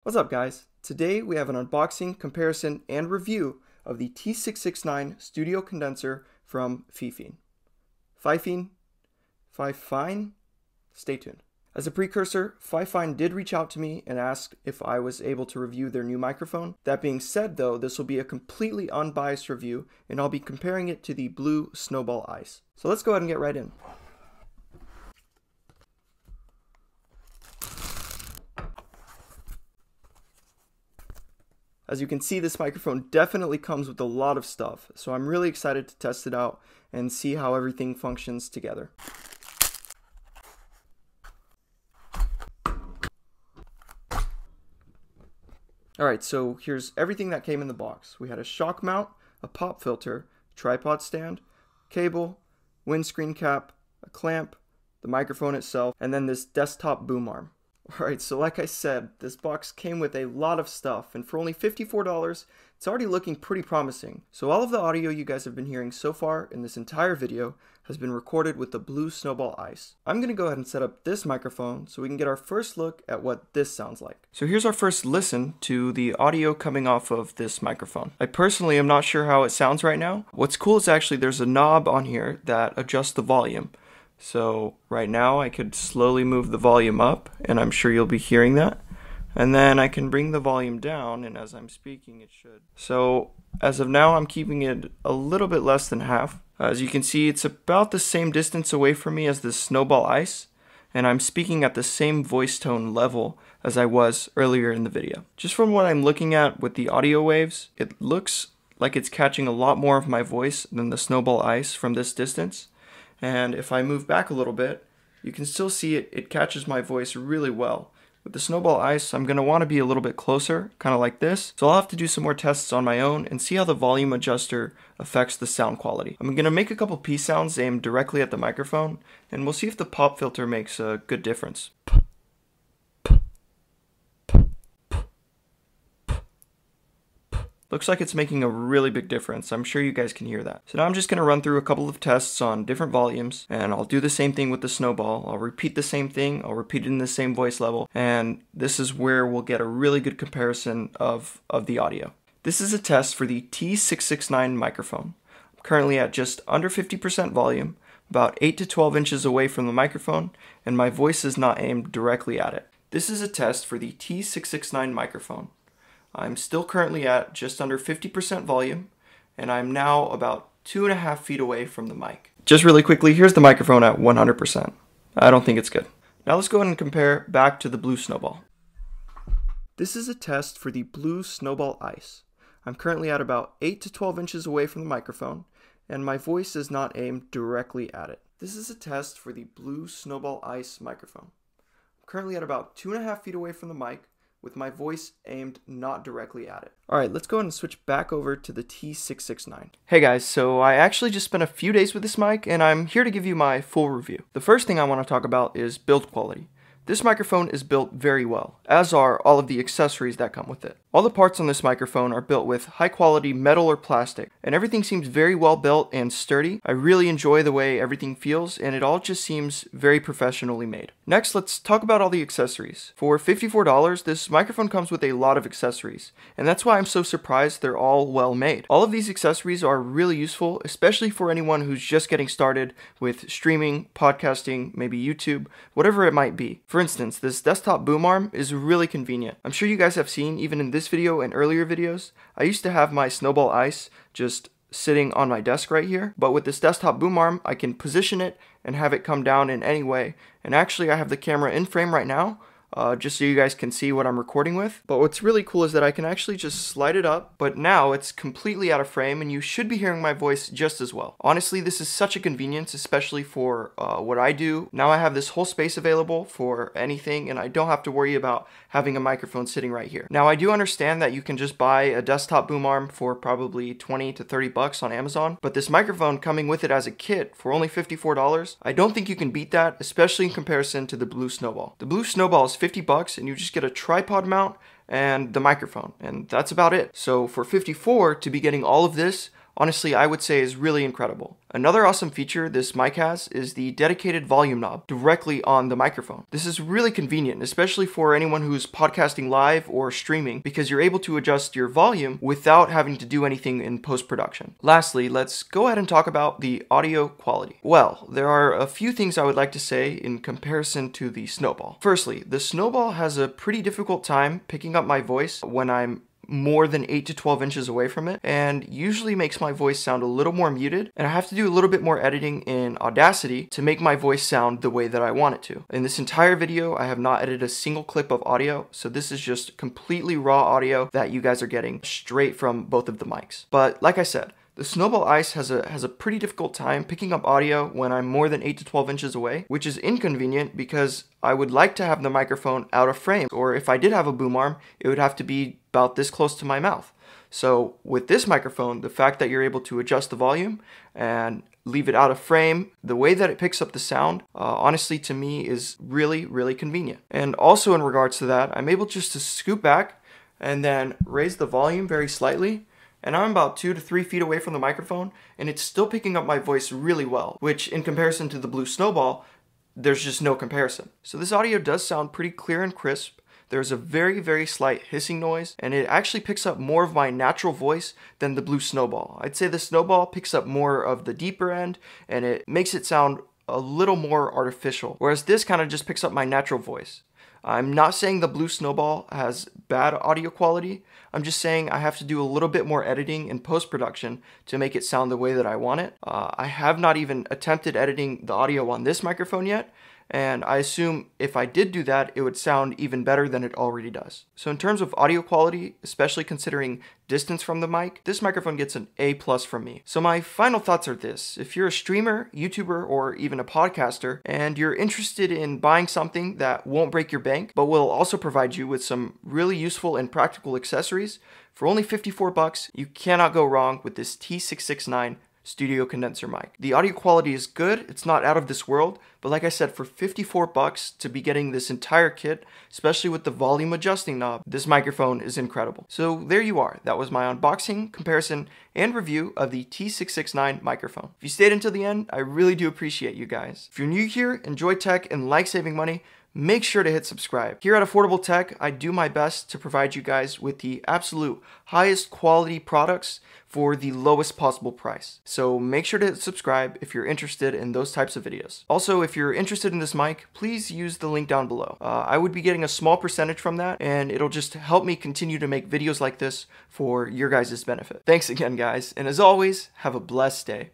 What's up, guys? Today we have an unboxing, comparison, and review of the T669 studio condenser from FiFine. FiFine? Stay tuned. As a precursor, FiFine did reach out to me and asked if I was able to review their new microphone. That being said though, this will be a completely unbiased review and I'll be comparing it to the blue Snowball Ice. So let's go ahead and get right in. As you can see, this microphone definitely comes with a lot of stuff, so I'm really excited to test it out and see how everything functions together. Alright, so here's everything that came in the box. We had a shock mount, a pop filter, tripod stand, cable, windscreen cap, a clamp, the microphone itself, and then this desktop boom arm. Alright, so like I said, this box came with a lot of stuff, and for only $54, it's already looking pretty promising. So all of the audio you guys have been hearing so far in this entire video has been recorded with the blue Snowball Ice. I'm going to go ahead and set up this microphone so we can get our first look at what this sounds like. So here's our first listen to the audio coming off of this microphone. I personally am not sure how it sounds right now. What's cool is actually there's a knob on here that adjusts the volume. So right now I could slowly move the volume up, and I'm sure you'll be hearing that. And then I can bring the volume down, and as I'm speaking it should. So as of now I'm keeping it a little bit less than half. As you can see, it's about the same distance away from me as the Snowball Ice, and I'm speaking at the same voice tone level as I was earlier in the video. Just from what I'm looking at with the audio waves, it looks like it's catching a lot more of my voice than the Snowball Ice from this distance. And if I move back a little bit, you can still see it catches my voice really well. With the Snowball Ice, I'm going to want to be a little bit closer, kind of like this. So I'll have to do some more tests on my own and see how the volume adjuster affects the sound quality. I'm going to make a couple P sounds aimed directly at the microphone, and we'll see if the pop filter makes a good difference. Looks like it's making a really big difference. I'm sure you guys can hear that. So now I'm just going to run through a couple of tests on different volumes, and I'll do the same thing with the Snowball. I'll repeat the same thing, I'll repeat it in the same voice level, and this is where we'll get a really good comparison of the audio. This is a test for the T669 microphone. I'm currently at just under 50% volume, about 8 to 12 inches away from the microphone, and my voice is not aimed directly at it. This is a test for the T669 microphone. I'm still currently at just under 50% volume, and I'm now about 2.5 feet away from the mic. Just really quickly, here's the microphone at 100%. I don't think it's good. Now let's go ahead and compare back to the blue Snowball. This is a test for the blue Snowball Ice. I'm currently at about 8 to 12 inches away from the microphone, and my voice is not aimed directly at it. This is a test for the blue Snowball Ice microphone. I'm currently at about 2.5 feet away from the mic, with my voice aimed not directly at it. Alright, let's go ahead and switch back over to the T669. Hey guys, so I actually just spent a few days with this mic, and I'm here to give you my full review. The first thing I want to talk about is build quality. This microphone is built very well, as are all of the accessories that come with it. All the parts on this microphone are built with high quality metal or plastic, and everything seems very well built and sturdy. I really enjoy the way everything feels, and it all just seems very professionally made. Next, let's talk about all the accessories. For $54, this microphone comes with a lot of accessories, and that's why I'm so surprised they're all well made. All of these accessories are really useful, especially for anyone who's just getting started with streaming, podcasting, maybe YouTube, whatever it might be. For instance, this desktop boom arm is really convenient. I'm sure you guys have seen, even in this video and earlier videos, I used to have my Snowball Ice just sitting on my desk right here, but with this desktop boom arm, I can position it and have it come down in any way. And actually, I have the camera in frame right now, just so you guys can see what I'm recording with. But what's really cool is that I can actually just slide it up, but now it's completely out of frame and you should be hearing my voice just as well. Honestly, this is such a convenience, especially for what I do. Now I have this whole space available for anything, and I don't have to worry about having a microphone sitting right here. Now I do understand that you can just buy a desktop boom arm for probably 20 to 30 bucks on Amazon, but this microphone coming with it as a kit for only $54, I don't think you can beat that, especially in comparison to the blue Snowball. The blue Snowball is 50 bucks and you just get a tripod mount and the microphone, and that's about it. So for $54 to be getting all of this, honestly, I would say is really incredible. Another awesome feature this mic has is the dedicated volume knob directly on the microphone. This is really convenient, especially for anyone who's podcasting live or streaming, because you're able to adjust your volume without having to do anything in post-production. Lastly, let's go ahead and talk about the audio quality. Well, there are a few things I would like to say in comparison to the Snowball. Firstly, the Snowball has a pretty difficult time picking up my voice when I'm more than 8 to 12 inches away from it, and usually makes my voice sound a little more muted, and I have to do a little bit more editing in Audacity to make my voice sound the way that I want it to. In this entire video, I have not edited a single clip of audio, so this is just completely raw audio that you guys are getting straight from both of the mics. But like I said, the Snowball Ice has a pretty difficult time picking up audio when I'm more than 8 to 12 inches away, which is inconvenient because I would like to have the microphone out of frame, or if I did have a boom arm, it would have to be about this close to my mouth. So with this microphone, the fact that you're able to adjust the volume and leave it out of frame, the way that it picks up the sound, honestly to me is really, really convenient. And also in regards to that, I'm able just to scoot back and then raise the volume very slightly, and I'm about 2 to 3 feet away from the microphone, and it's still picking up my voice really well, which in comparison to the Blue Snowball, there's just no comparison. So this audio does sound pretty clear and crisp. There's a very, very slight hissing noise, and it actually picks up more of my natural voice than the Blue Snowball. I'd say the Snowball picks up more of the deeper end, and it makes it sound a little more artificial, whereas this kind of just picks up my natural voice. I'm not saying the Blue Snowball has bad audio quality. I'm just saying I have to do a little bit more editing in post-production to make it sound the way that I want it. I have not even attempted editing the audio on this microphone yet, and I assume if I did do that, it would sound even better than it already does. So in terms of audio quality, especially considering distance from the mic, this microphone gets an A+ from me. So my final thoughts are this: if you're a streamer, YouTuber, or even a podcaster, and you're interested in buying something that won't break your bank, but will also provide you with some really useful and practical accessories, for only $54, you cannot go wrong with this T669 studio condenser mic. The audio quality is good, it's not out of this world, but like I said, for $54 to be getting this entire kit, especially with the volume adjusting knob, this microphone is incredible. So there you are. That was my unboxing, comparison, and review of the T669 microphone. If you stayed until the end, I really do appreciate you guys. If you're new here, enjoy tech, and like saving money, make sure to hit subscribe. Here at Affordable Tech, I do my best to provide you guys with the absolute highest quality products for the lowest possible price. So make sure to hit subscribe if you're interested in those types of videos. Also, if you're interested in this mic, please use the link down below. I would be getting a small percentage from that, and it'll just help me continue to make videos like this for your guys' benefit. Thanks again, guys, and as always, have a blessed day.